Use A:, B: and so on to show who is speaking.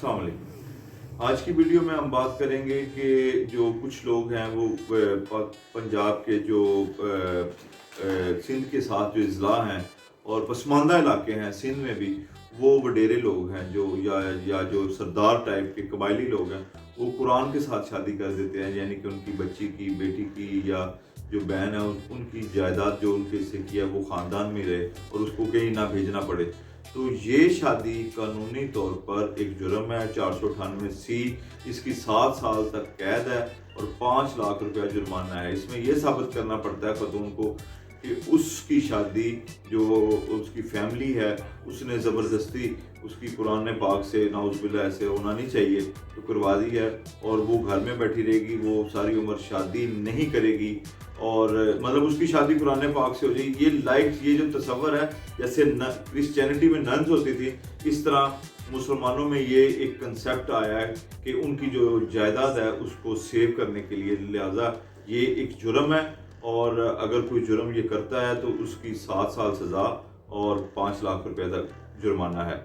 A: अस्सलाम वालेकुम। आज की वीडियो में हम बात करेंगे कि जो कुछ लोग हैं वो पंजाब के जो सिंध के साथ जो अजला हैं और पसमानदा इलाके हैं सिंध में भी, वो वडेरे लोग हैं जो या जो सरदार टाइप के कबायली लोग हैं, वो कुरान के साथ शादी कर देते हैं। यानी कि उनकी बच्ची की, बेटी की या जो बहन है उनकी जायदाद जो उनके हिस्से की है वो ख़ानदान में रहे और उसको कहीं ना भेजना पड़े। तो ये शादी कानूनी तौर पर एक जुर्म है। 498C इसकी 7 साल तक कैद है और 5 लाख रुपया जुर्माना है। इसमें यह साबित करना पड़ता है खतून को कि उसकी शादी जो उसकी फैमिली है उसने ज़बरदस्ती उसकी कुरान पाक से नाउज़ुबिल्लाह ऐसे होना नहीं चाहिए तो करवा दी है, और वो घर में बैठी रहेगी, वो सारी उम्र शादी नहीं करेगी और मतलब उसकी शादी कुरान पाक से हो जाएगी। ये जो तस्वर है जैसे क्रिश्चियनिटी में नन्स होती थी, इस तरह मुसलमानों में ये एक कंसेप्ट आया है कि उनकी जो जायदाद है उसको सेव करने के लिए, लिहाजा ये एक जुर्म है और अगर कोई जुर्म ये करता है तो उसकी 7 साल सज़ा और 5 लाख रुपए तक जुर्माना है।